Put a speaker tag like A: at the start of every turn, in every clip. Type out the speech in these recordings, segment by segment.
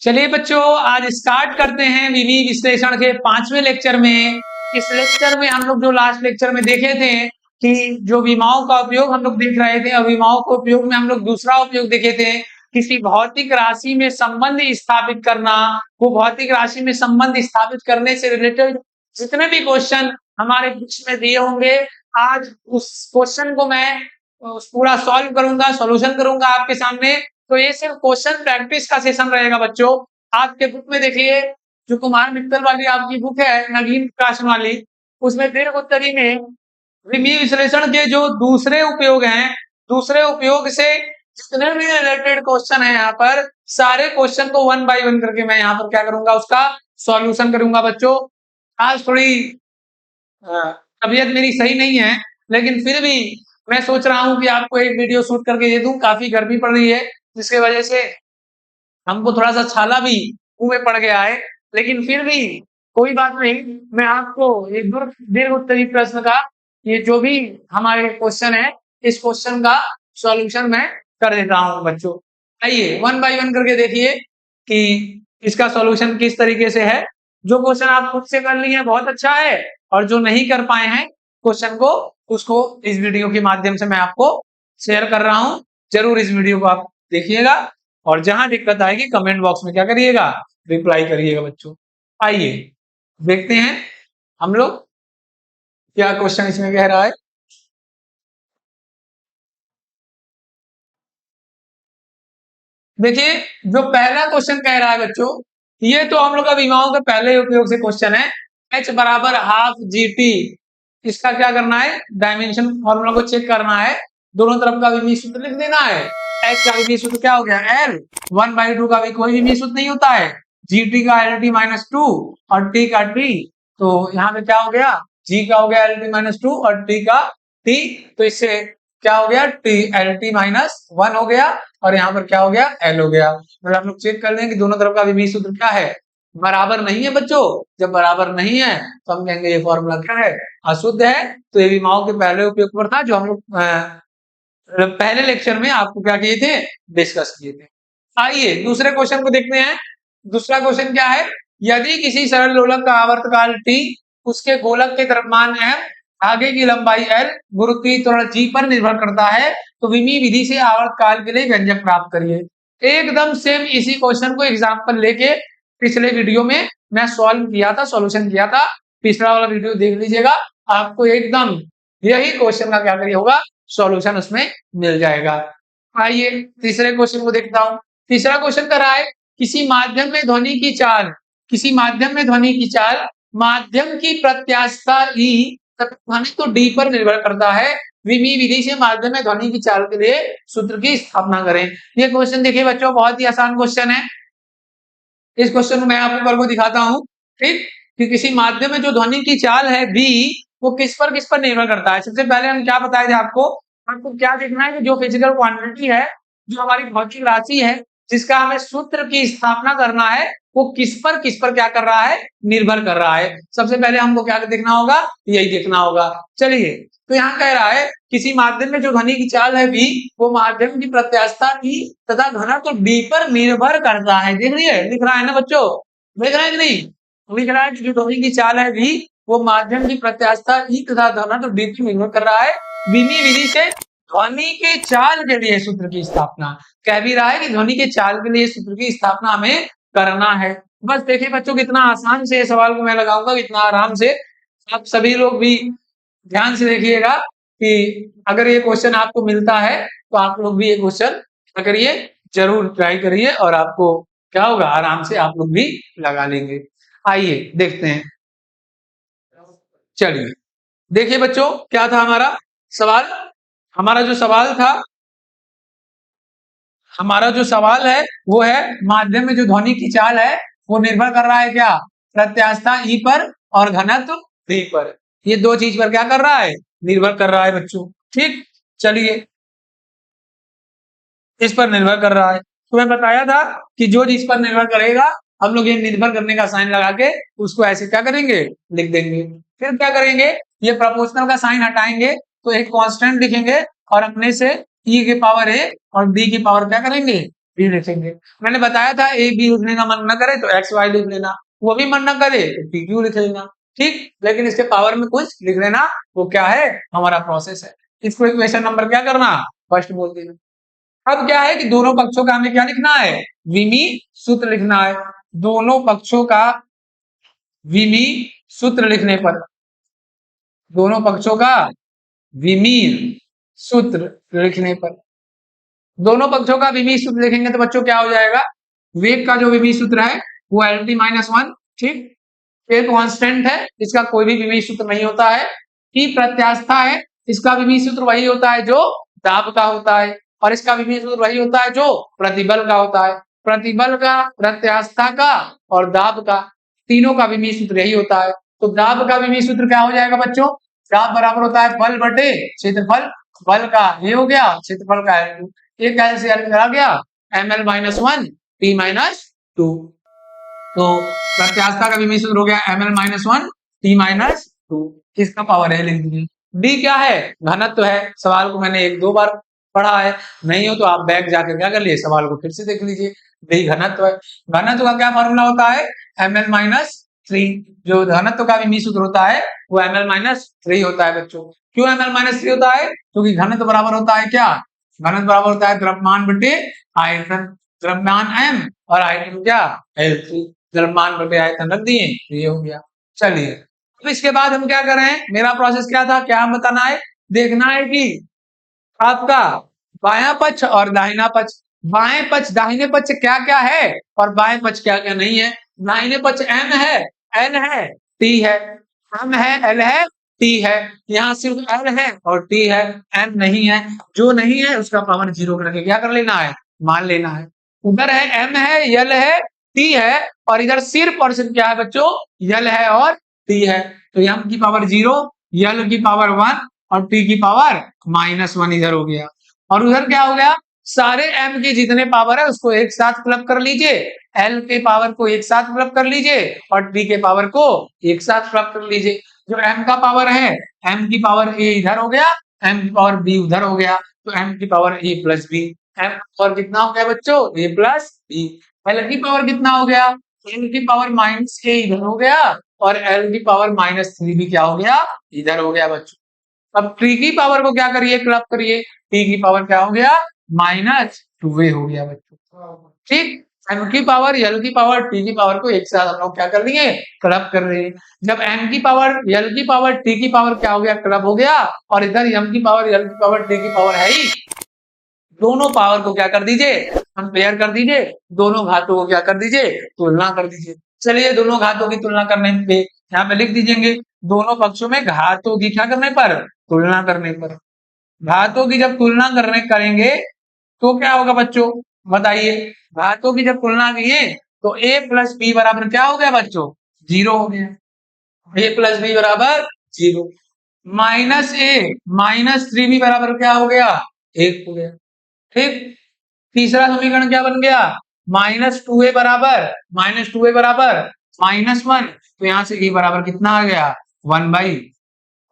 A: चलिए बच्चों, आज स्टार्ट करते हैं विधि विश्लेषण के 5वें लेक्चर में। इस लेक्चर में हम लोग जो लास्ट लेक्चर में देखे थे कि जो विमाओं का उपयोग हम लोग देख रहे थे, और विमाओं के उपयोग में हम लोग दूसरा उपयोग देखे थे, किसी भौतिक राशि में संबंध स्थापित करना। वो भौतिक राशि में संबंध स्थापित करने से रिलेटेड जितने भी क्वेश्चन हमारे बुक्स में दिए होंगे, आज उस क्वेश्चन को मैं पूरा सॉल्व करूंगा, सॉल्यूशन करूंगा आपके सामने। तो ये सिर्फ क्वेश्चन प्रैक्टिस का सेशन रहेगा बच्चों। आपके बुक में देखिए, जो कुमार मित्तल वाली आपकी बुक है, नवीन प्रकाशन वाली, उसमें दीर्घ उत्तरी में विधि विश्लेषण के जो दूसरे उपयोग हैं, दूसरे उपयोग से जितने भी रिलेटेड क्वेश्चन है, यहाँ पर सारे क्वेश्चन को 1 बाय 1 करके मैं यहाँ पर क्या करूंगा, उसका सॉल्यूशन करूंगा बच्चों। आज थोड़ी तबीयत मेरी सही नहीं है, लेकिन फिर भी मैं सोच रहा हूँ कि आपको एक वीडियो शूट करके दे दूं। काफी गर्मी पड़ रही है, जिसकी वजह से हमको थोड़ा सा छाला भी मुंह में पड़ गया है, लेकिन फिर भी कोई बात नहीं। मैं आपको एक दीर्घ उत्तरी प्रश्न का, ये जो भी हमारे क्वेश्चन है, इस क्वेश्चन का सॉल्यूशन मैं कर देता हूँ बच्चों। आइए 1 बाय 1 करके देखिए कि इसका सॉल्यूशन किस तरीके से है। जो क्वेश्चन आप खुद से कर लिए हैं बहुत अच्छा है, और जो नहीं कर पाए हैं क्वेश्चन को, उसको इस वीडियो के माध्यम से मैं आपको शेयर कर रहा हूँ। जरूर इस वीडियो को आप देखिएगा, और जहां दिक्कत आएगी कमेंट बॉक्स में क्या करिएगा, रिप्लाई करिएगा बच्चों। आइए देखते हैं हम लोग क्या क्वेश्चन इसमें कह रहा है। देखिए, जो पहला क्वेश्चन कह रहा है बच्चों, ये तो हम लोग का विमाओं के पहले उपयोग से क्वेश्चन है। h बराबर हाफ जी टी, इसका क्या करना है, डायमेंशन फॉर्मूला को चेक करना है। दोनों तरफ का विमीय सूत्र लिख देना है। h का विमीय सूत्र क्या हो गया, l। 1/2 का भी कोई विमीय सूत्र नहीं होता है। gt का LT -2 और t का t, तो यहाँ पे क्या हो गया, g का हो गया LT -2 और t का t, तो इससे क्या हो गया, टी LT -1 हो गया, और यहाँ पर क्या हो गया, L हो गया। मतलब आप लोग चेक कर लें कि दोनों तरफ का विमीय सूत्र क्या है, बराबर नहीं है बच्चों। जब बराबर नहीं है तो हम कहेंगे ये फॉर्मूला क्या है, अशुद्ध है। तो ये विमाओं के पहले उपयोग पर था, जो हम लोग पहले लेक्चर में आपको क्या किए थे, डिस्कस किए थे। आइए दूसरे क्वेश्चन को देखते हैं। दूसरा क्वेश्चन क्या है, यदि किसी सरल लोलक का आवर्तकाल t, उसके गोलक के द्रव्यमान m, आगे की लंबाई l, गुरुत्वीय त्वरण g पर निर्भर करता है, तो विमीय विधि से आवर्तकाल के लिए व्यंजक प्राप्त करिए। एकदम सेम इसी क्वेश्चन को एग्जांपल लेके पिछले वीडियो में मैं सॉल्व किया था, सॉल्यूशन किया था। पिछला वाला वीडियो देख लीजिएगा, आपको एकदम यही क्वेश्चन का क्या करिए होगा, सॉल्यूशन उसमें मिल जाएगा। आइए तीसरे क्वेश्चन को देखता हूं। तीसरा क्वेश्चन कर रहा है, किसी माध्यम में ध्वनि की चाल, किसी माध्यम में ध्वनि की चाल, माध्यम की प्रत्यास्थता ई ध्वनि तो डी पर निर्भर करता है, विमीय विधि से माध्यम में ध्वनि की चाल के लिए सूत्र की स्थापना करें। ये क्वेश्चन देखिए बच्चों, बहुत ही आसान क्वेश्चन है। इस क्वेश्चन को मैं आपको कर को दिखाता हूं, ठीक, कि किसी माध्यम में जो ध्वनि की चाल है v, वो किस पर निर्भर करता है। सबसे पहले हम क्या बताए थे आपको, आपको क्या देखना है कि जो फिजिकल क्वांटिटी है, जो हमारी भौतिक राशि है, जिसका हमें सूत्र की स्थापना करना है, वो किस पर क्या कर रहा है, निर्भर कर रहा है। सबसे पहले हमको क्या देखना होगा, यही देखना होगा। चलिए, तो यहाँ कह रहा है किसी माध्यम में जो ध्वनि की चाल है v, वो माध्यम की प्रत्यास्थता e तथा घनत्व तो d पर निर्भर करता है। देख रही है, लिख रहा है ना बच्चों, देख रहे हैं कि नहीं, लिख रहा है कि जो ध्वनि की चाल है v, वो माध्यम की प्रत्यास्थता e तथा घनत्व तो d पर निर्भर कर रहा है। विमीय विधि से ध्वनि के चाल के लिए सूत्र की स्थापना कह भी रहा है कि ध्वनि के चाल के लिए सूत्र की स्थापना हमें करना है। बस देखिए बच्चों, कितना आसान से सवाल को मैं लगाऊंगा, कितना आराम से। आप सभी लोग भी ध्यान से देखिएगा कि अगर ये क्वेश्चन आपको मिलता है तो आप लोग भी ये क्वेश्चन करिए, जरूर ट्राई करिए, और आपको क्या होगा, आराम से आप लोग भी लगा लेंगे। आइए देखते हैं। चलिए देखिए बच्चों, क्या था हमारा सवाल। हमारा जो सवाल था, हमारा जो सवाल है वो है, माध्यम में जो ध्वनि की चाल है वो निर्भर कर रहा है क्या, प्रत्यास्थता ई पर और घनत्व v पर। ये दो चीज पर क्या कर रहा है, निर्भर कर रहा है बच्चों। ठीक, चलिए इस पर निर्भर कर रहा है। तो मैं बताया था कि जो चीज पर निर्भर करेगा, हम लोग ये निर्भर करने का साइन लगा के उसको ऐसे क्या करेंगे, लिख देंगे। फिर क्या करेंगे, ये प्रपोर्शनल का साइन हटाएंगे तो एक कांस्टेंट लिखेंगे, और अपने से e की पावर a और d की पावर क्या करेंगे, बी लिखेंगे। मैंने बताया था ए बी लिखने का मन न करे तो एक्स वाई लिख लेना, वो भी मन न करे तो पी क्यू लिख लेना, ठीक। लेकिन इसके पावर में कुछ लिख लेना, वो क्या है, हमारा प्रोसेस है। इसको इक्वेशन नंबर क्या करना, फर्स्ट बोल देना। अब क्या है कि दोनों पक्षों का हमें क्या लिखना है, विमीय सूत्र लिखना है। दोनों पक्षों का विमीय सूत्र लिखने पर, दोनों पक्षों का विमीय सूत्र लिखने पर, दोनों पक्षों का विमीय सूत्र लिखेंगे तो बच्चों क्या हो जाएगा, वेग का जो विमीय सूत्र है वो एल टी माइनस वन, ठीक। एक कांस्टेंट है, इसका कोई भी विमीय सूत्र नहीं होता है। ई प्रत्यास्था है, इसका विमीय सूत्र वही होता है जो दाब का होता है, और इसका विमीय सूत्र वही होता है जो प्रतिबल का होता है। प्रतिबल का, प्रत्यास्था का और दाब का, तीनों का विमीय सूत्र यही होता है। तो दाब का विमीय सूत्र क्या हो जाएगा बच्चों, दाब बराबर होता है बल बटे क्षेत्रफल, बल का ये हो गया, क्षेत्रफल का L2, ये कैसे आ गया, ml minus one T minus two. तो प्रत्यास्था का विमीय सूत्र हो गया ml minus one T minus two, इसका पावर है लिख दीजिए। डी क्या है, घनत्व है। सवाल को मैंने एक दो बार पढ़ा है, नहीं हो तो आप बैक जाकर क्या कर लिए, सवाल को फिर से देख लीजिए। डी घनत्व है, घनत्व का क्या फॉर्मूला होता है, ml माइनस थ्री। जो घनत्व का विमीय सूत्र होता है वो ml माइनस थ्री होता है बच्चों। क्यों ml माइनस थ्री होता है, क्योंकि घनत्व बराबर होता है क्या, घनत्व बराबर होता है द्रव्यमान बटे आयतन, द्रव्यमान m और आयतन क्या L3, द्रव्यमान बटे आयतन रख दिए, ये हो गया। चलिए अब इसके बाद हम क्या करें, मेरा प्रोसेस क्या था, क्या हम बताना है, देखना है कि आपका बायां पक्ष और दाहिना पक्ष, बाएं पक्ष दाहिने पक्ष क्या क्या है और बाएं पक्ष क्या क्या नहीं है। दाहिने पक्ष m है, n है, t है, m है, l है, t है। यहाँ सिर्फ l है और t है, m नहीं है। जो नहीं है उसका पावर जीरो करके क्या कर लेना है, मान लेना है। उधर है m है, l है, t है, और इधर सिर्फ और सिर्फ क्या है बच्चों, l है और t है। तो m की पावर जीरो, l की पावर वन और t की पावर माइनस वन इधर हो गया। और उधर क्या हो गया, सारे m के जितने पावर है उसको एक साथ क्लब कर लीजिए, l के पावर को एक साथ क्लब कर लीजिए और t के पावर को एक साथ क्लब कर लीजिए। जो m का पावर है, m की पावर a इधर हो गया, m की पावर b उधर हो गया, तो m की power a plus b। m power कितना हो गया बच्चों, a प्लस b। l की पावर कितना हो गया, l की पावर माइनस a इधर हो गया और l की पावर माइनस थ्री भी क्या हो गया, इधर हो गया बच्चों। अब t की पावर को क्या करिए, क्लब करिए, t की पावर क्या हो गया, माइनस टू ए हो गया बच्चों, ठीक। m की पावर, l की पावर, t की पावर को एक साथ हम लोग क्या कर रहे हैं, क्लब कर रहे हैं। जब m की पावर, l की पावर, t की पावर क्या हो गया, क्लब हो गया, और इधर m की पावर, l की पावर, t की पावर है ही, दोनों पावर को क्या कर दीजिए, कंपेयर कर दीजिए, दोनों घातों को क्या कर दीजिए, तुलना कर दीजिए। चलिए दोनों घातों की तुलना करने पे यहाँ पे लिख दीजिएंगे, दोनों पक्षों में घातों की क्या करने पर, तुलना करने पर। घातों की जब तुलना करने करेंगे तो क्या होगा बच्चों, बताइए। घातों की जब तुलना किए तो a प्लस बी बराबर क्या हो गया बच्चों, जीरो हो गया। a प्लस बी बराबर जीरो, माइनस ए माइनस थ्री भी बराबर क्या हो गया, एक हो गया, ठीक। तीसरा समीकरण क्या बन गया, माइनस टू ए बराबर माइनस वन, तो यहां से ए बराबर कितना आ गया, वन बाई।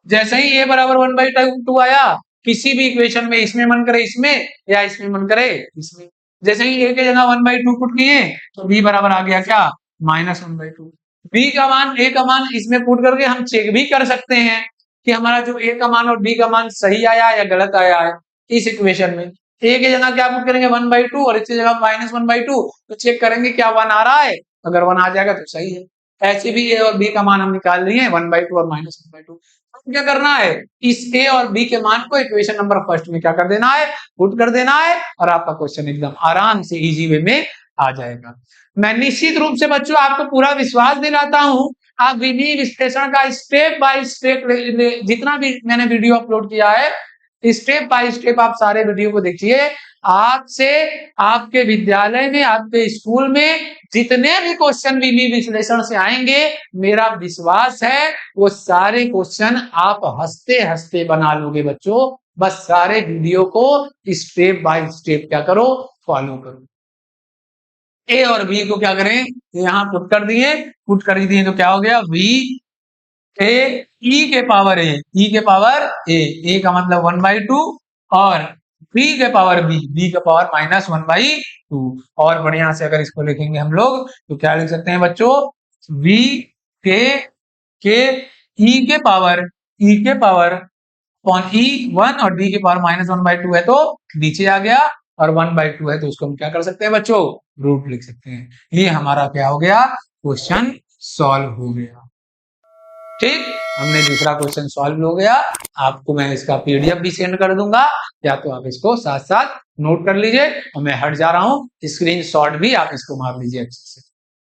A: जैसे ही ए बराबर वन बाई टू आया, किसी भी इक्वेशन में इसमें मन करे इसमें या इसमें मन करे इसमें, जैसे ही ए के जगह वन बाई टू पुट किए तो बी बराबर आ गया क्या, minus one by two. B का मान, ए का मान इसमें पुट करके हम चेक भी कर सकते हैं कि हमारा जो ए का मान और बी का मान सही आया या गलत आया है। इस इक्वेशन में ए के जगह क्या पुट करेंगे, वन बाई टू, और इसकी जगह माइनस वन बाई टू, तो चेक करेंगे क्या वन आ रहा है, अगर वन आ जाएगा तो सही है। ऐसे भी ए और बी का मान हम निकाल लिए, वन बाई टू और माइनस वन बाई टू। क्या करना है, इस ए और बी के मान को इक्वेशन नंबर फर्स्ट में क्या कर देना है, पुट कर देना है, और आपका क्वेश्चन एकदम आराम से इजी वे में आ जाएगा। मैं निश्चित रूप से बच्चों आपको पूरा विश्वास दिलाता हूं, आप विधि विश्लेषण का स्टेप बाय स्टेप जितना भी मैंने वीडियो अपलोड किया है, स्टेप बाय स्टेप आप सारे वीडियो को देखिए। आपसे आपके विद्यालय में, आपके स्कूल में जितने भी क्वेश्चन विधि विश्लेषण से आएंगे, मेरा विश्वास है वो सारे क्वेश्चन आप हंसते हंसते बना लोगे बच्चों। बस सारे वीडियो को स्टेप बाय स्टेप क्या करो, फॉलो करो। ए और बी को क्या करें, यहां पुट कर दिए तो क्या हो गया, वी ए ई के पावर ए, ई के पावर ए, ए का मतलब वन बाई टू, और बी के पावर बी के पावर -1/2। और बढ़िया से अगर इसको लिखेंगे हम लोग तो क्या लिख सकते हैं बच्चों, v के e के पावर अपॉन ई 1 और d के पावर -1/2 है तो नीचे आ गया, और 1/2 है तो उसको हम क्या कर सकते हैं बच्चों, रूट लिख सकते हैं। ये हमारा क्या हो गया, क्वेश्चन सॉल्व हो गया। ठीक, हमने दूसरा क्वेश्चन सॉल्व हो गया। आपको मैं इसका पीडीएफ भी सेंड कर दूंगा, या तो आप इसको साथ साथ नोट कर लीजिए, और मैं हट जा रहा हूँ, स्क्रीनशॉट भी आप इसको मार लीजिए अच्छे से।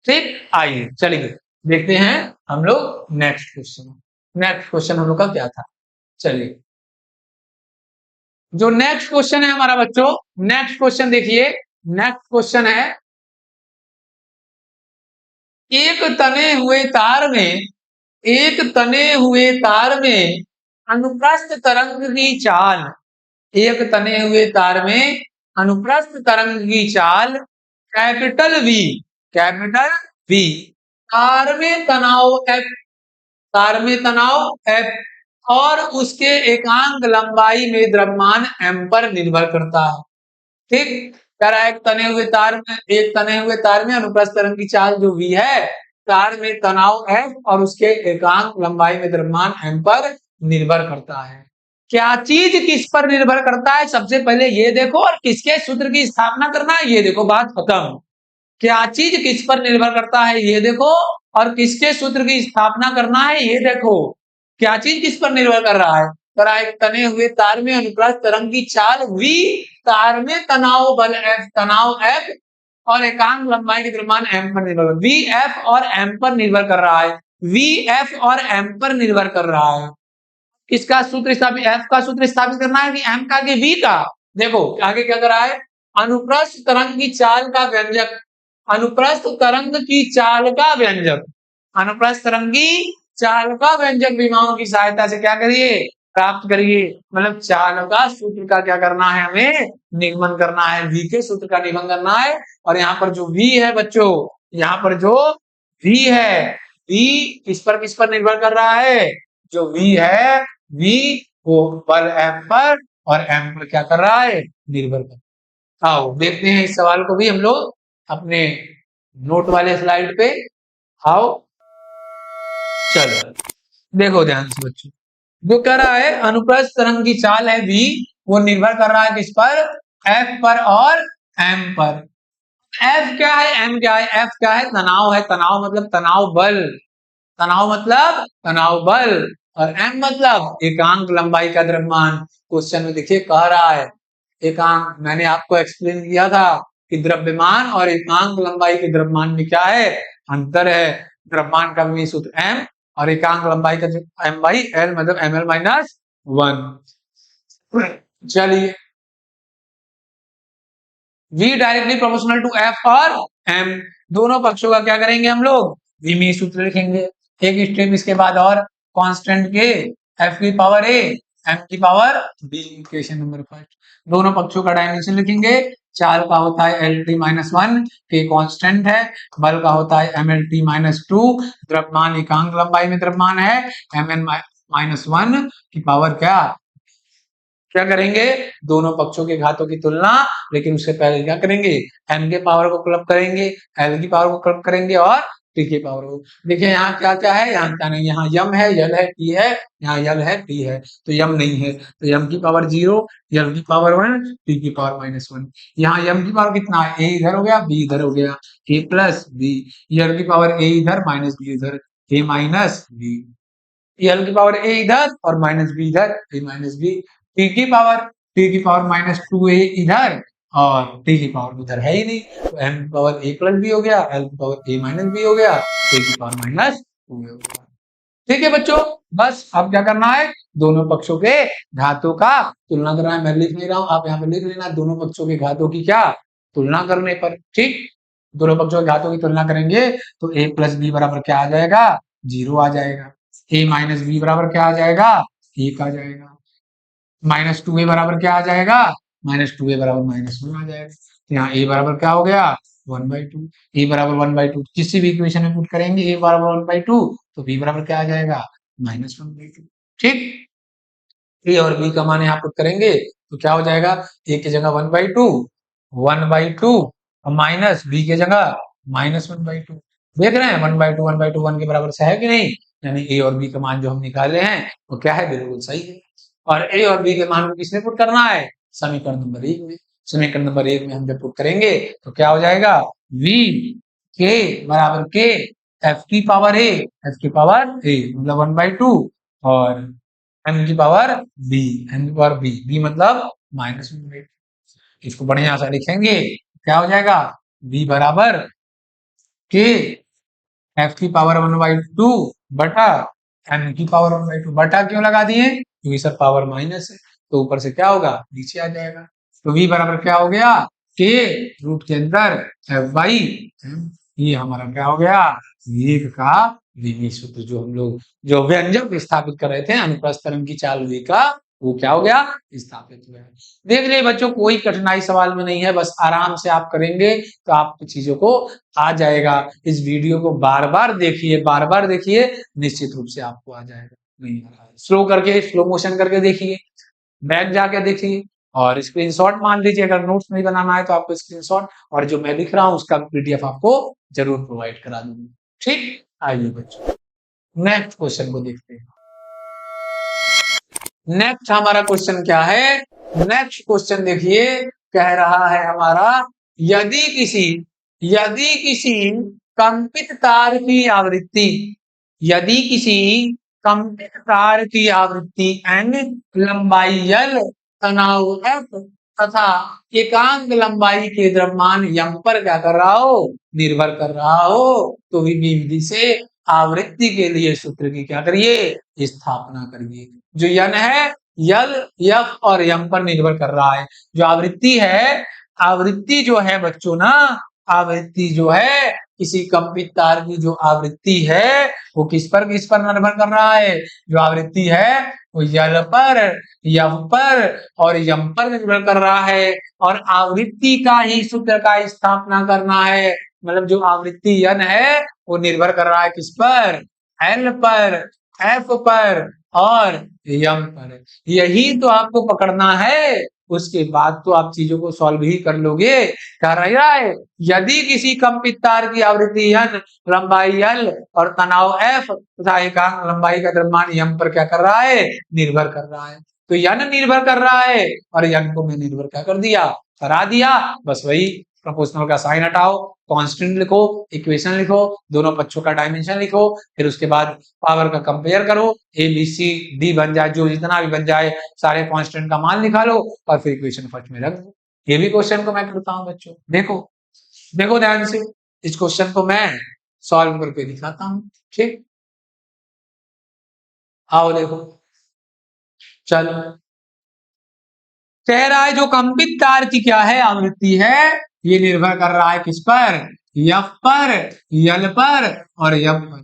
A: ठीक, आइए चलिए देखते हैं हम लोग नेक्स्ट क्वेश्चन। नेक्स्ट क्वेश्चन हम लोग का क्या था, चलिए जो नेक्स्ट क्वेश्चन है हमारा बच्चों, नेक्स्ट क्वेश्चन देखिए। नेक्स्ट क्वेश्चन है, एक तने हुए तार में एक तने हुए तार में अनुप्रस्थ तरंग की चाल, एक तने हुए तार में अनुप्रस्थ तरंग की चाल कैपिटल वी, तार में तनाव एफ, तार में तनाव एफ और उसके एकांक लंबाई में द्रव्यमान एम पर निर्भर करता है। ठीक, कह रहा है एक तने हुए तार में अनुप्रस्थ तरंग की चाल जो v है, तार में तनाव f और उसके एकांक लंबाई में द्रव्यमान m पर निर्भर करता है। क्या चीज किस पर निर्भर करता है, सबसे पहले ये देखो, और किसके सूत्र की स्थापना करना है ये देखो, बात खत्म। क्या चीज किस पर निर्भर करता है ये देखो, और किसके सूत्र की स्थापना करना है ये देखो। क्या चीज किस पर निर्भर कर रहा है, एक तने हुए तार में अनुप्रस्थ तरंग की चाल v, तार में तनाव बल F, तनाव F और एकांक लंबाई के द्रव्यमान m पर निर्भर, v F और m पर निर्भर कर रहा है, v F और m पर निर्भर कर रहा है। किसका सूत्र स्थापित, F का सूत्र स्थापित करना है कि m का कि v का। देखो आगे क्या कर रहा है, अनुप्रस्थ तरंग की चाल का व्यंजक, अनुप्रस्थ तरंग की चाल का व्यंजक, अनुप्रस्थ तरंग की चाल का व्यंजक विमाओं की सहायता से क्या करिए, प्राप्त करिए। मतलब चाल का सूत्र का क्या करना है, हमें निगमन करना है, v के सूत्र का निगमन करना है। और यहाँ पर जो v है बच्चों, यहाँ पर जो v है, v किस पर निर्भर कर रहा है, जो v है v वो बल m पर और m पर क्या कर रहा है, निर्भर कर। आओ देखते हैं इस सवाल को भी हम लोग अपने नोट वाले स्लाइड पे। आओ चलो देखो ध्यान से बच्चों, जो कह रहा है अनुप्रस्थ तरंग की चाल है v, वो निर्भर कर रहा है किस पर, f पर और m पर। f क्या है, m क्या है, f क्या है, तनाव है, तनाव मतलब तनाव बल, तनाव मतलब तनाव बल, और m मतलब एकांक लंबाई का द्रव्यमान। क्वेश्चन में देखिए कह रहा है एकांक, मैंने आपको एक्सप्लेन किया था कि द्रव्यमान और एकांक लंबाई के द्रव्यमान में क्या है, अंतर है। द्रव्यमान का भी सूत्र m और एकांक लंबाई का m/l मतलब ml-1। चलिए v directly proportional to f और m, दोनों पक्षों का क्या करेंगे हम लोग, विमीय सूत्र लिखेंगे। एक स्टेप इसके बाद और, कांस्टेंट के f की पावर a m की power b, equation number first. दोनों पक्षों का डायमेंशन लिखेंगे। चाल का होता है LT-1, के कांस्टेंट है, बल का होता है MLT-2, द्रव्यमान एकांक लंबाई में द्रव्यमान है Mn-1 की पावर क्या करेंगे, दोनों पक्षों के घातों की तुलना, लेकिन उससे पहले क्या करेंगे, m के पावर को क्लब करेंगे, l की पावर को क्लब करेंगे और t के पावर को। देखिए यहाँ क्या क्या है, यहाँ क्या नहीं, यहाँ यम है, यल है, t है, यहाँ यल है, t है, तो यम नहीं है, तो यम की पावर 0, यल की पावर 1, t की पावर -1। यहाँ यम की पावर कितना है, a इधर हो गया, b इधर हो गया, a प्लस b, यल की पावर a इधर माइनस b इधर, a माइनस b, यल की पावर a इधर और माइनस b इधर, a माइनस b, t की पावर -2a इधर और t की पावर उधर है ही नहीं, तो m की पावर a प्लस b हो गया, l की पावर a माइनस b हो गया, a की पावर -2a हो गया। ठीक है बच्चों, बस अब क्या करना है, दोनों पक्षों के घातों का तुलना करना है। मैं लिख नहीं रहा हूं, आप यहाँ पे लिख लेना, दोनों पक्षों के घातों की क्या तुलना करने पर। ठीक, दोनों पक्षों के घातों की तुलना करेंगे तो a प्लस b बराबर क्या आ जाएगा, 0 आ जाएगा, a माइनस b बराबर क्या आ जाएगा, 1 आ जाएगा, -2a बराबर क्या आ जाएगा, -2a बराबर -1 आ जाएगा। तो यहाँ a बराबर क्या हो गया, 1/2, a बराबर 1/2 किसी भी इक्वेशन में पुट करेंगे, a बराबर 1/2 तो b बराबर क्या आ जाएगा, -1/2। ठीक, ए और बी का मान यहाँ पुट करेंगे तो क्या हो जाएगा, ए की जगह 1/2 माइनस बी की जगह -1/2। देख रहे हैं 1/2 1 के बराबर से है कि नहीं, यानी ए और बी का मान जो हम निकाले हैं वो क्या है, बिल्कुल सही है। और ए और बी के मान को किसमें पुट करना है, समीकरण नंबर 1 में। समीकरण नंबर 1 में हम जब पुट करेंगे तो क्या हो जाएगा, v के बराबर के एफ की पावर ए, एफ की पावर ए मतलब 1/2 और एम की पावर बी, एम की पावर बी, बी मतलब -1/2। इसको बढ़िया सा लिखेंगे क्या हो जाएगा, b बराबर के एफ की पावर 1/2 बटा एम की पावर 1/2। बटा क्यों लगा दिए, क्योंकि सर पावर माइनस है तो ऊपर से क्या होगा, नीचे आ जाएगा। तो v बराबर क्या हो गया, के रूट के अंदर एफ बाई एम, ये हमारा क्या हो गया, वेग का विमीय सूत्र। जो हम लोग जो व्यंजक स्थापित कर रहे थे अनुप्रस्थ तरंग की चाल v का, वो क्या हो गया, स्थापित हुआ है। देख लिए बच्चों, कोई कठिनाई सवाल में नहीं है, बस आराम से आप करेंगे तो आपको चीजों को आ जाएगा। इस वीडियो को बार बार देखिए, निश्चित रूप से आपको आ जाएगा। नहीं आ रहा है स्लो करके, स्लो मोशन करके देखिए, बैक जाके देखिए और स्क्रीनशॉट मान लीजिए। अगर नोट्स नहीं बनाना है तो आपको स्क्रीनशॉट और जो मैं लिख रहा हूं उसका पीडीएफ आपको जरूर प्रोवाइड करा दूंगी। ठीक, आइए बच्चों नेक्स्ट क्वेश्चन को देखते हैं। नेक्स्ट हमारा क्वेश्चन क्या है, नेक्स्ट क्वेश्चन देखिए, कह रहा है हमारा, यदि किसी कंपित तार की आवृत्ति, यदि किसी कंपित तार की आवृत्ति n, लंबाई l, तनाव f तथा एकांक लंबाई के द्रव्यमान m पर क्या कर रहा हो, निर्भर कर रहा हो, तो विधि से आवृत्ति के लिए सूत्र की क्या करिए, स्थापना करिए। जो n है यल, f और m पर निर्भर कर रहा है। जो आवृत्ति है, आवृत्ति जो है बच्चों ना, आवृत्ति जो है किसी कंपित तार की जो आवृत्ति है वो किस पर निर्भर कर रहा है, जो आवृत्ति है वो यल पर, यम पर और यम पर निर्भर कर रहा है। और आवृत्ति का ही सूत्र का स्थापना करना है, मतलब जो आवृत्ति n है वो निर्भर कर रहा है किस पर, l पर, f पर और यम पर। यही तो आपको पकड़ना है, उसके बाद तो आप चीजों को सॉल्व ही कर लोगे। कह रहा है यदि किसी कंपित तार की आवृत्ति n, लंबाई l और तनाव f तथा एकांक लंबाई का द्रव्यमान m पर क्या कर रहा है, निर्भर कर रहा है। तो n निर्भर कर रहा है और n को मैं निर्भर क्या कर दिया, करा दिया। बस वही प्रोपोर्शनल का साइन हटाओ, कांस्टेंट लिखो, इक्वेशन लिखो, दोनों पक्षों का डायमेंशन लिखो, फिर उसके बाद पावर का कंपेयर करो, ए बी सी डी बन जाए, जो जितना भी बन जाए सारे कांस्टेंट का मान निकालो और फिर इक्वेशन फर्स्ट में रख दो। ये भी क्वेश्चन को मैं करता हूं बच्चों, देखो देखो ध्यान से, इस क्वेश्चन को मैं सॉल्व करके दिखाता हूं। ठीक, आओ देखो, चलो कह रहा है जो कंपित तार की क्या है, आवृत्ति है, ये निर्भर कर रहा है किस पर, एफ पर, यल पर और यम पर।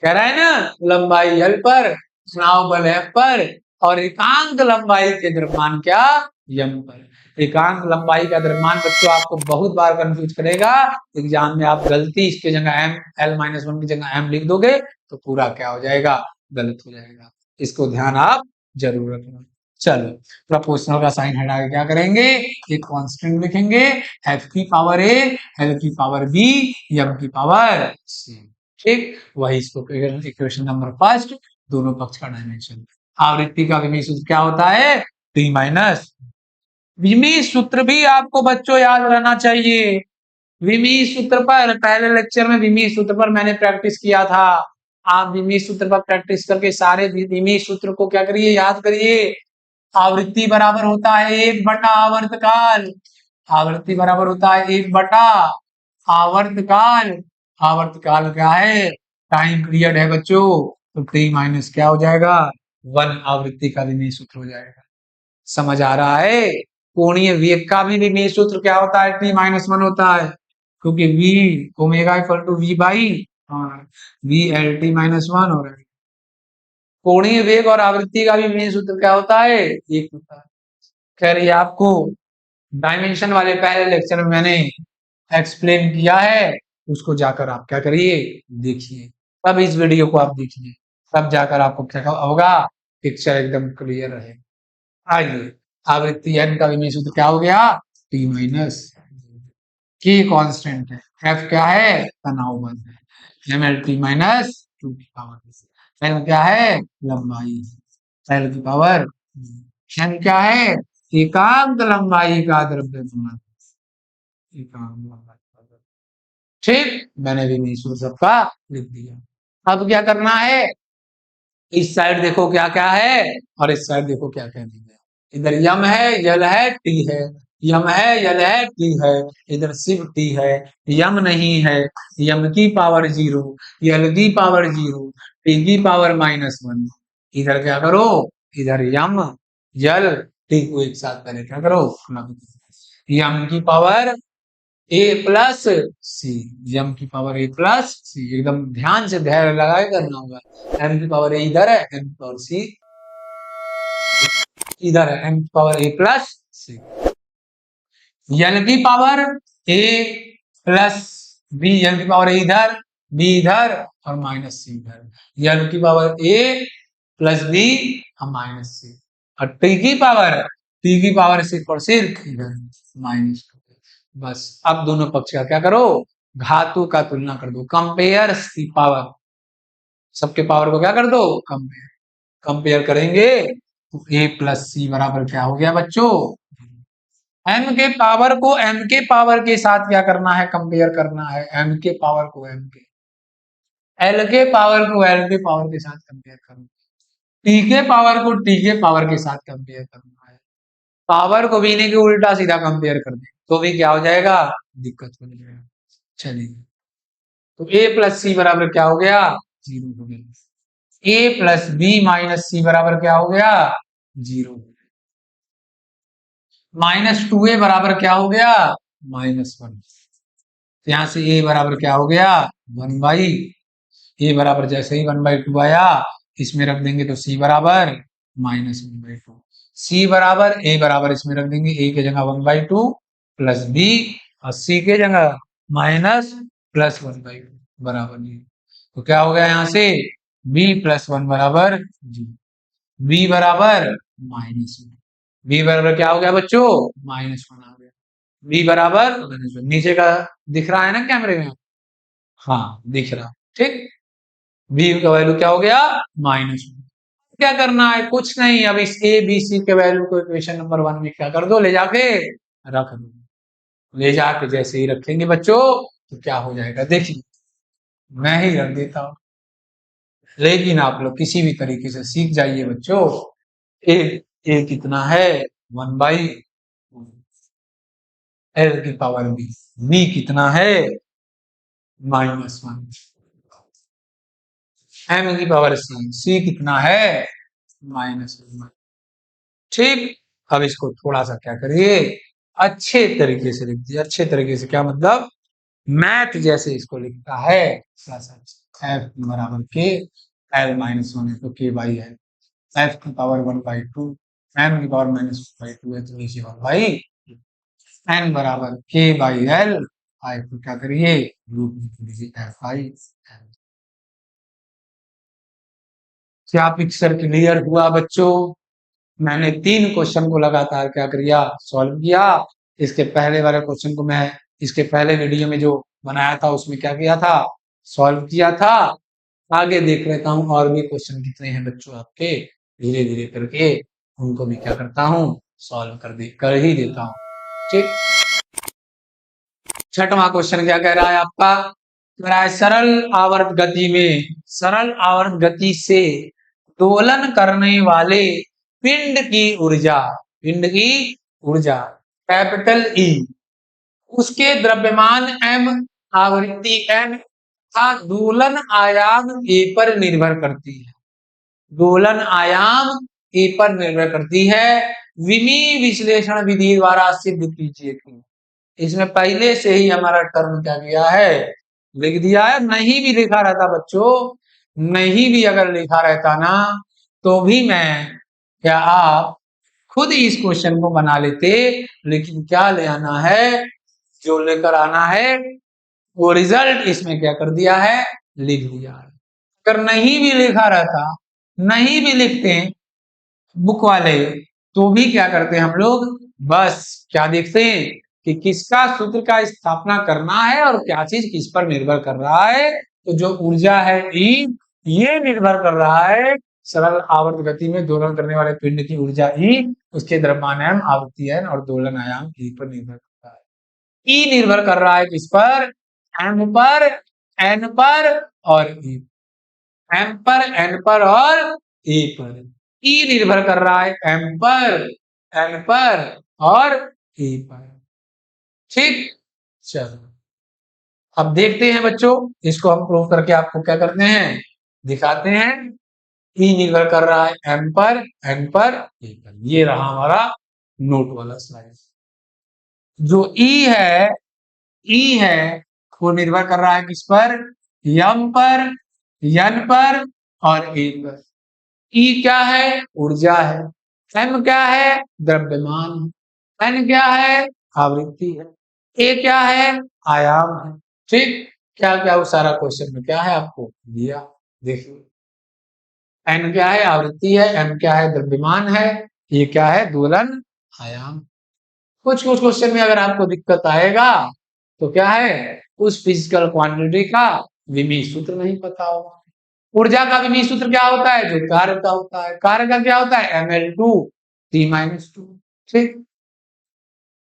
A: कह रहा है ना, लंबाई यल पर, तनाव बल एफ पर और एकांक लंबाई के द्रव्यमान क्या, यम पर। एकांक लंबाई का द्रव्यमान बच्चों आपको बहुत बार कंफ्यूज करेगा एग्जाम में, आप गलती इसके जगह एम, l-1 की जगह एम लिख दोगे तो पूरा क्या हो जाएगा, गलत हो जाएगा। इसको ध्यान आप जरूर रखना। चलो प्रोपोर्शनल का साइन हटा के क्या करेंगे, एक कांस्टेंट लिखेंगे, एफ की पावर ए, एल की पावर बी, एम की पावर सी। ठीक, वही इसको इक्वेशन नंबर फर्स्ट, दोनों पक्ष का डायमेंशन। आवृत्ति का विमीय सूत्र क्या होता है, टी माइनस। विमीय सूत्र भी आपको बच्चों याद रहना चाहिए। विमीय सूत्र पर पहले लेक्चर में विमीय सूत्र पर मैंने प्रैक्टिस किया था। आप विमीय सूत्र पर प्रैक्टिस करके सारे विमीय सूत्र को क्या करिए, याद करिए। आवृत्ति बराबर होता है 1 बटा आवर्तकाल, आवृत्ति बराबर होता है 1 बटा आवर्तकाल। आवर्तकाल क्या है, टाइम पीरियड है बच्चों, तो टी माइनस क्या हो जाएगा, 1 आवृत्ति का विमीय सूत्र हो जाएगा। समझ आ रहा है, कोणीय वेग का भी विमीय सूत्र क्या होता है, t-1 होता है, क्योंकि v omega equal to v by v L t-1 हो रहा है। कोणीय वेग और आवृत्ति का भी विमीय सूत्र क्या होता है, एक होता है। खैर ये आपको डायमेंशन वाले पहले लेक्चर में मैंने एक्सप्लेन किया है, उसको जाकर आप क्या करिए, देखिए। तब इस वीडियो को आप देखिए, तब जाकर आपको क्या होगा पिक्चर एकदम क्लियर रहे। आइए, आवृत्ति n का विमेय सूत्र क्या हो गया, t माइनस के कांस्टेंट है, f क्या है, तनाव बल है, mlt माइनस 2 की पावर, l क्या है, लंबाई, l की पावर, n क्या है, एकांक लंबाई का द्रव्यमान, एकांक लंबाई का द्रव्यमान। ठीक, मैंने विमेय सूत्र सबका लिख दिया। अब क्या करना है, इस साइड देखो क्या क्या है और इस साइड देखो क्या क्या नहीं है। इधर यम है, यल है, टी है, यम है, यल है, टी है, इधर सिर्फ टी है, यम नहीं है, यम की पावर 0, यल की पावर 0, टी की पावर -1। इधर क्या करो, इधर यम, यल, टी को एक साथ पहले क्या करो, यम की पावर ए प्लस सी, यम की पावर ए प्लस सी, एकदम ध्यान से धैर्य लगा के करना होगा। एम की पावर ए इधर है, एम की पावर सी इधर है, एम की पावर ए प्लस सी, यल की पावर ए प्लस बी, यल की पावर ए इधर, बी इधर और माइनस सी इधर, यल की पावर ए प्लस बी और माइनस सी, और टी की पावर सिर्फ और सिर्फ इधर माइनस। बस अब दोनों पक्ष का क्या करो, घातों का तुलना कर दो, कंपेयर सी पावर, सबके पावर को क्या कर दो, कंपेयर, कंपेयर करेंगे तो ए प्लस सी बराबर क्या हो गया बच्चों, एम के पावर को एम के पावर के साथ क्या करना है, कंपेयर करना है, एम के पावर को एम के, एल के पावर को एल के पावर के साथ कंपेयर करना, टी के पावर को टी के पावर के साथ कंपेयर करना है। पावर को भी नहीं कि उल्टा सीधा कंपेयर कर दे तो भी क्या हो जाएगा, दिक्कत हो जाएगा। चलिए, तो ए प्लस सी बराबर क्या हो गया, 0 हो गया, ए प्लस बी माइनस सी बराबर क्या हो गया, 0 हो गया, -2a बराबर क्या हो गया, -1, तो यहां से ए बराबर क्या हो गया, 1/, ए बराबर जैसे ही 1/2 आया इसमें रख देंगे तो सी बराबर -1/2, सी बराबर ए बराबर इसमें रख देंगे, ए के जगह 1/2 प्लस बी और सी के जगह माइनस प्लस 1/2 बराबर नहीं, तो क्या हो गया यहाँ से b प्लस 1 बराबर 0, b बराबर -1, b बराबर क्या हो गया बच्चों, -1 आ गया, b बराबर नीचे का दिख रहा है ना कैमरे में, हाँ दिख रहा, ठीक, b का वैल्यू क्या हो गया, -1। क्या करना है, कुछ नहीं, अब इस ए बी सी के वैल्यू को इक्वेशन नंबर 1 में क्या कर दो, ले जाके रख दो, ले जाके जैसे ही रखेंगे बच्चों तो क्या हो जाएगा, देखिए मैं ही रख देता हूं, लेकिन आप लोग किसी भी तरीके से सीख जाइए बच्चों। ए कितना है, 1/, एल की पावर बी कितना है, -1, एम की पावर सी कितना है, -1। ठीक, अब इसको थोड़ा सा क्या करिए, अच्छे तरीके से लिख दिए, अच्छे तरीके से क्या मतलब, मैथ जैसे इसको लिखता है, एफ बराबर के, एल -1 है तो के बाई एल, एफ की पावर 1/2, एम की पावर -1/2 है तो नीचे 1/, एन बराबर के बाई एल, आई को क्या करिए रूट में लीजिए एफ आई एल। क्या पिक्चर क्लियर हुआ बच्चों, मैंने 3 क्वेश्चन को लगातार क्या किया, सॉल्व किया। इसके पहले वाले क्वेश्चन को मैं इसके पहले वीडियो में जो बनाया था उसमें क्या किया था, सॉल्व किया था। आगे देख लेता हूँ और भी क्वेश्चन कितने हैं बच्चों आपके, धीरे धीरे करके उनको भी क्या करता हूँ, सॉल्व कर ही देता हूँ। ठीक, छठवां क्वेश्चन क्या कह रहा है आपका, कह रहा है सरल आवर्त गति में, सरल आवर्त गति से दोलन करने वाले पिंड की ऊर्जा, पिंड की ऊर्जा कैपिटल ई, उसके द्रव्यमान m, आवृत्ति n तथा दोलन आयाम a पर निर्भर करती है, दोलन आयाम a पर निर्भर करती है, विमीय विश्लेषण विधि द्वारा सिद्ध कीजिए कि, इसमें पहले से ही हमारा टर्म क्या किया है, लिख दिया है, नहीं भी लिखा रहता बच्चों, नहीं भी अगर लिखा रहता ना तो भी मैं क्या आप खुद इस क्वेश्चन को बना लेते, लेकिन क्या ले आना है, जो लेकर आना है वो रिजल्ट इसमें क्या कर दिया है, लिख दिया है। अगर नहीं भी लिखा रहता, नहीं भी लिखते बुक वाले, तो भी क्या करते हैं हम लोग, बस क्या देखते हैं कि किसका सूत्र का स्थापना करना है और क्या चीज किस पर निर्भर कर रहा है। तो जो ऊर्जा है ई, ये निर्भर कर रहा है सरल आवर्त गति में दोलन करने वाले पिंड की ऊर्जा ई, उसके द्रव्यमान एम, आवृत्ति एन और दोलन आयाम ई पर निर्भर करता है। ई निर्भर कर रहा है किस पर, एम पर, एन पर और ई, एम पर, एन पर और ई पर। ई निर्भर कर रहा है एम पर, एन पर और ई पर। ठीक, चलो अब देखते हैं बच्चों, इसको हम प्रूव करके आपको क्या करते हैं, दिखाते हैं। ई निर्भर कर रहा है एम पर, एन पर, ई पर। ये रहा हमारा नोट वाला स्लाइड। जो ई है वो निर्भर कर रहा है किस पर, यम पर, यन पर और ई पर। ई क्या है, ऊर्जा है। एम क्या है, द्रव्यमान है। एन क्या है, आवृत्ति है। ए क्या है, आयाम है। ठीक, क्या क्या वो सारा क्वेश्चन में क्या है आपको दिया, देखिए। एन क्या है, आवृत्ति है। एम क्या है, द्रव्यमान है। ये क्या है, दोलन आयाम। कुछ कुछ क्वेश्चन में अगर आपको दिक्कत आएगा तो क्या है, उस फिजिकल क्वांटिटी का विमीय सूत्र नहीं पता होगा। ऊर्जा का विमीय सूत्र क्या होता है, जो कार्य का होता है। कार्य का क्या होता है, ml2 t-2। ठीक,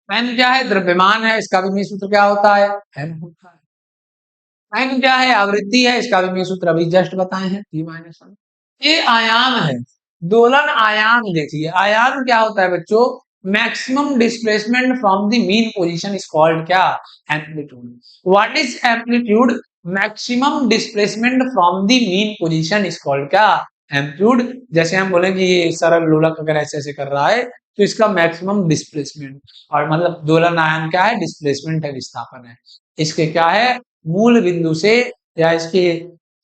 A: एन क्या है, द्रव्यमान है, इसका विमीय सूत्र क्या होता है, एम होता है। एन क्या है, आवृत्ति है, इसका विमीय सूत्र अभी जस्ट बताए हैं, t-1। ये आयाम है, दोलन आयाम। देखिए आयाम क्या होता है बच्चों, maximum displacement from the mean position is called क्या, amplitude. What is amplitude, maximum displacement from the mean position is called क्या, एम्पलीट्यूड। जैसे हम बोले कि ये सरल लोलक अगर ऐसे ऐसे कर रहा है तो इसका मैक्सिमम डिस्प्लेसमेंट, और मतलब दोलन आयाम क्या है, डिस्प्लेसमेंट है, विस्थापन है। इसके क्या है, मूल बिंदु से या इसके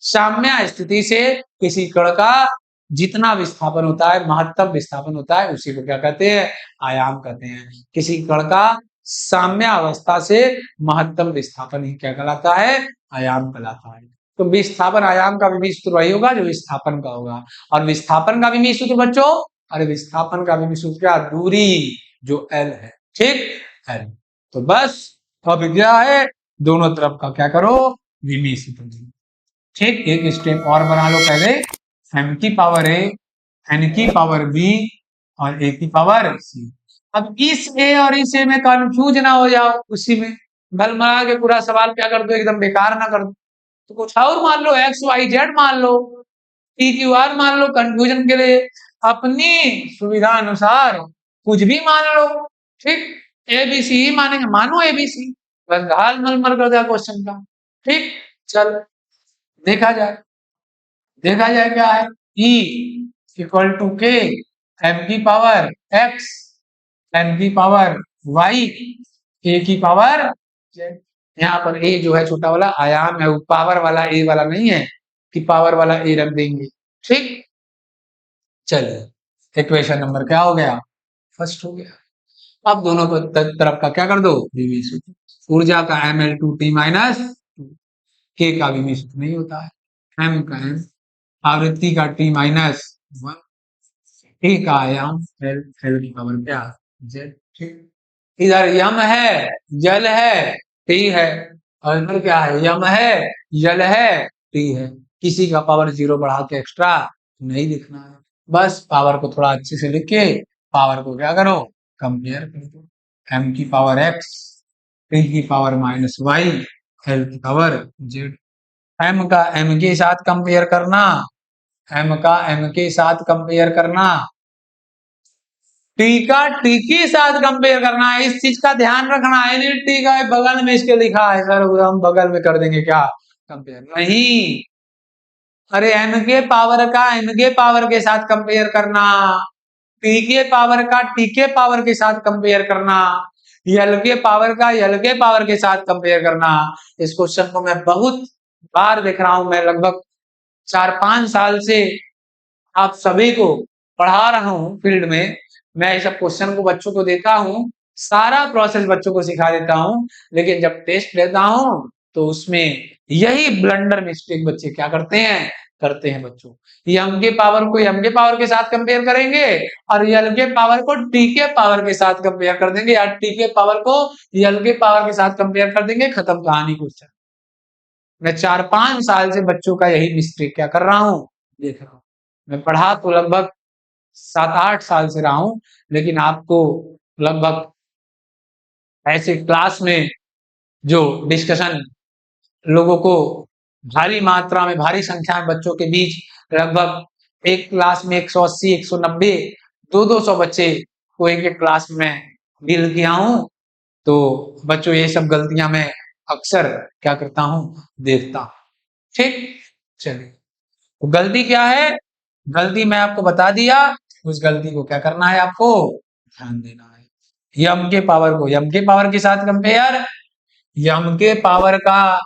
A: साम्य स्थिति से किसी कण का जितना विस्थापन होता है, महत्तम विस्थापन होता है, उसी को क्या कहते हैं, आयाम कहते हैं। किसी कण का साम्य अवस्था से महत्तम विस्थापन ही क्या कहलाता है, आयाम कहलाता है। तो विस्थापन आयाम का विमीय सूत्र वही होगा जो विस्थापन का होगा। और विस्थापन का विमीय सूत्र बच्चों, अरे विस्थापन का विमीय सूत्र क्या, दूरी जो एल है। ठीक, एल। तो बस अब क्या है, दोनों तरफ का क्या करो, विमीय सूत्र। ठीक, एक स्टेप और बना लो पहले, एम की पावर ए, एन की पावर बी और ए की पावर सी। अब इस ए और इस ए में कंफ्यूज ना हो जाओ, उसी में गलमला के पूरा सवाल क्या कर दो, एकदम बेकार ना कर दो। तो कुछ और मान लो, एक्स वाई जेड मान लो, टी क्यू आर मान लो, कंफ्यूजन के लिए अपनी सुविधा अनुसार कुछ भी मान लो। ठीक, ए बी सी ही मानेंगे, मानो ए बी सी, बस घाल मल कर दिया क्वेश्चन का। ठीक, चल देखा जाए, देखा जाए क्या है, E इक्वल टू के एम की पावर एक्स, एन की पावर वाई, ए की पावर जेड। यहाँ पर ए जो है छोटा वाला आयाम है, वो पावर वाला ए वाला नहीं है कि पावर वाला ए रख देंगे। ठीक, चलिए इक्वेशन नंबर क्या हो गया, फर्स्ट हो गया। अब दोनों को तरफ का क्या कर दो, विमीय सूत्र। ऊर्जा का ml2t- के का विमीय सूत्र नहीं होता है, एम का एम, आवृत्ति का t-1, ए का आयाम एल, एल की पावर क्या, जेड। ठीक, इधर यम है, जल है, टी है, और इधर क्या है, यम है, जल है, टी है। किसी का पावर 0 बढ़ा के एक्स्ट्रा नहीं लिखना है, बस पावर को थोड़ा अच्छे से लिख के पावर को क्या करो, कंपेयर कर दो। एम की पावर एक्स, टी की पावर -y, एल की पावर जेड। एम का एम के साथ कंपेयर करना, एम का एम के साथ कंपेयर करना, टी का टी के साथ कंपेयर करना है। इस चीज का ध्यान रखना है, नहीं टी का बगल में इसके लिखा है सर, हम बगल में कर देंगे क्या कंपेयर, नहीं। अरे एम के पावर का एम के पावर के साथ कंपेयर करना, टी के पावर का टी के पावर के साथ कंपेयर करना, यल के पावर का यल के पावर के साथ कंपेयर करना। इस क्वेश्चन को मैं बहुत बार देख रहा हूं, मैं लगभग 4-5 साल से आप सभी को पढ़ा रहा हूं फील्ड में। मैं इस क्वेश्चन को बच्चों को देता हूं, सारा प्रोसेस बच्चों को सिखा देता हूं, लेकिन जब टेस्ट लेता हूं तो उसमें यही ब्लंडर मिस्टेक बच्चे क्या करते हैं, करते हैं बच्चों। यम के पावर को यम के पावर के साथ कंपेयर करेंगे और यल के पावर को टी के पावर के साथ कंपेयर कर देंगे, या टी के पावर को यल के पावर के साथ कंपेयर कर देंगे, खत्म कहानी। क्वेश्चन मैं 4-5 साल से बच्चों का यही मिस्टेक क्या कर रहा हूं, देख रहा हूं। मैं पढ़ा तो लगभग 7-8 साल से रहा हूं, लेकिन आपको लगभग ऐसे क्लास में जो डिस्कशन लोगों को भारी मात्रा में, भारी संख्या में बच्चों के बीच, लगभग एक क्लास में 180, 190, 200 बच्चे को एक क्लास में डील किया हूं। तो बच्चों ये सब गलतियां मैं अक्सर क्या करता हूं, देखता हूं। ठीक, चलिए, तो गलती क्या है, गलती मैं आपको बता दिया, उस गलती को क्या करना है, आपको ध्यान देना है। यम के पावर को यम के पावर के साथ कंपेयर, यम के पावर का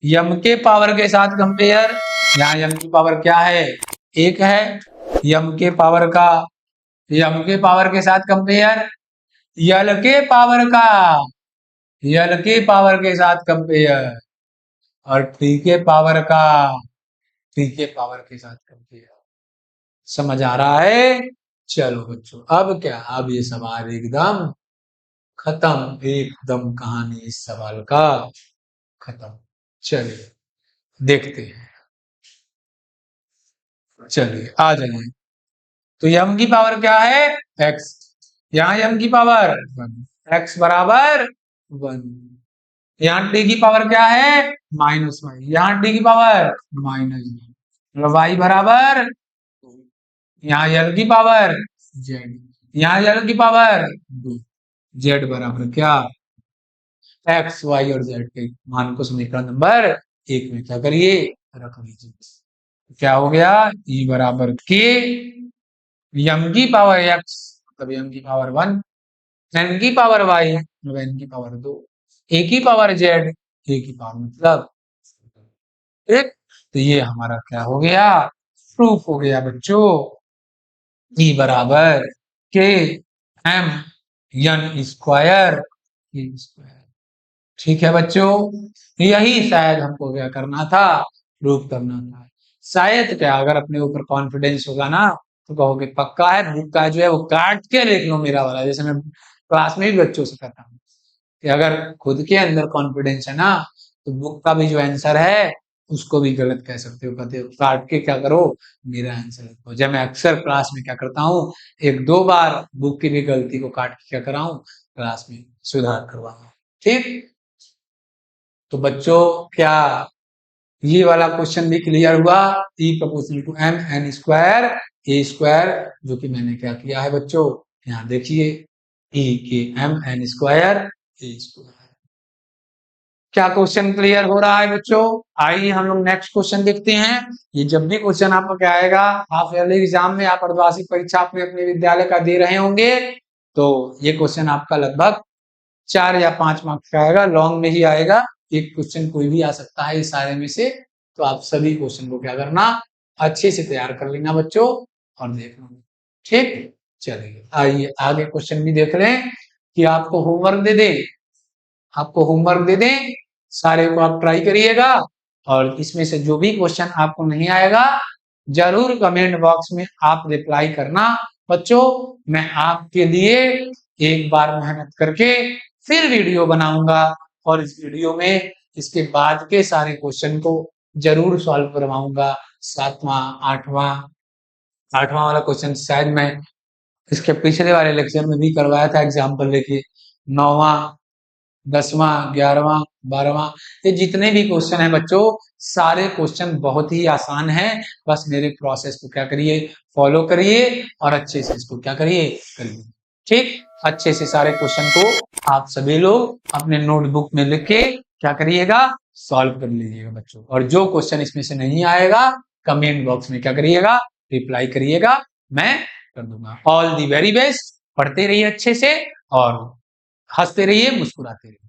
A: यम के पावर के साथ कंपेयर। यहाँ यम की पावर क्या है, 1 है। यम के पावर का यम के पावर के साथ कंपेयर, यल के पावर का यल के पावर के साथ कंपेयर, और टी के पावर का टी के पावर के साथ कंपेयर। समझ आ रहा है? चलो बच्चों, अब क्या, अब ये सवाल एकदम खत्म, एकदम कहानी इस सवाल का खत्म। चलिए देखते हैं, चलिए आ जाइए। तो यम की पावर क्या है, x। यहाँ यम की पावर 1, x बराबर 1। यहाँ टी की पावर क्या है, -y। यहाँ टी की पावर -y, y बराबर, यहाँ यल की पावर z, यहाँ यल की पावर 2, z बराबर क्या, x, y और z के मान को समीकरण नंबर 1 में क्या करिए, रख लीजिए। क्या हो गया, E बराबर k, यम की पावर x मतलब यम की पावर 1, n की पावर y मतलब n की पावर 2, a की पावर z, a की पावर मतलब, ठीक। तो ये हमारा क्या हो गया, प्रूफ हो गया बच्चों। E बराबर k m n स्क्वायर, ठीक है बच्चों। यही शायद हमको क्या करना था, प्रूफ करना था। शायद क्या, अगर अपने ऊपर कॉन्फिडेंस होगा ना तो कहोगे पक्का है, बुक का जो है वो काट के लिख लो मेरा वाला, जैसे मैं क्लास में भी बच्चों से कहता हूँ कि अगर खुद के अंदर कॉन्फिडेंस है ना तो बुक का भी जो आंसर है उसको भी गलत कह सकते हो, कहते हो काट के क्या करो, मेरा आंसर लिखो। जब मैं अक्सर क्लास में क्या करता हूँ, 1-2 बार बुक की भी गलती को काट के क्या कराऊं, क्लास में सुधार करवाऊं। ठीक, तो बच्चों क्या ये वाला क्वेश्चन भी क्लियर हुआ, E proportional to m n square a square, जो कि मैंने क्या किया है बच्चों, यहाँ देखिए E के m n square a square. क्या क्वेश्चन क्लियर हो रहा है बच्चों? आइए हम लोग नेक्स्ट क्वेश्चन देखते हैं। ये जब भी क्वेश्चन आपको क्या आएगा, हाफ ईयरली एग्जाम में, आप अर्धवार्षिक परीक्षा अपने विद्यालय का दे रहे होंगे, तो ये क्वेश्चन आपका लगभग 4 या 5 मार्क्स का आएगा, लॉन्ग में ही आएगा। एक क्वेश्चन कोई भी आ सकता है इस सारे में से, तो आप सभी क्वेश्चन को क्या करना, अच्छे से तैयार कर लेना बच्चों और देखना। ठीक, चलिए आइए आगे क्वेश्चन भी देख लें कि आपको होमवर्क दे दे, आपको होमवर्क दे दें, सारे को आप ट्राई करिएगा, और इसमें से जो भी क्वेश्चन आपको नहीं आएगा जरूर कमेंट बॉक्स में आप रिप्लाई करना बच्चों। मैं आपके लिए एक बार मेहनत करके फिर वीडियो बनाऊंगा, और इस वीडियो में इसके बाद के सारे क्वेश्चन को जरूर सॉल्व करवाऊंगा। 7वां 8वां वाला क्वेश्चन शायद मैं इसके पिछले वाले लेक्चर में भी करवाया था एग्जाम्पल लेके। 9वां 10वां 11वां 12वां, ये जितने भी क्वेश्चन है बच्चों, सारे क्वेश्चन बहुत ही आसान हैं। बस मेरे प्रोसेस को क्या करिए, फॉलो करिए और अच्छे से इसको क्या करिए, ठीक। अच्छे से सारे क्वेश्चन को आप सभी लोग अपने नोटबुक में लिख के क्या करिएगा, सॉल्व कर लीजिएगा बच्चों। और जो क्वेश्चन इसमें से नहीं आएगा कमेंट बॉक्स में क्या करिएगा, रिप्लाई करिएगा, मैं कर दूंगा। ऑल दी वेरी बेस्ट, पढ़ते रहिए अच्छे से और हंसते रहिए, मुस्कुराते रहिए।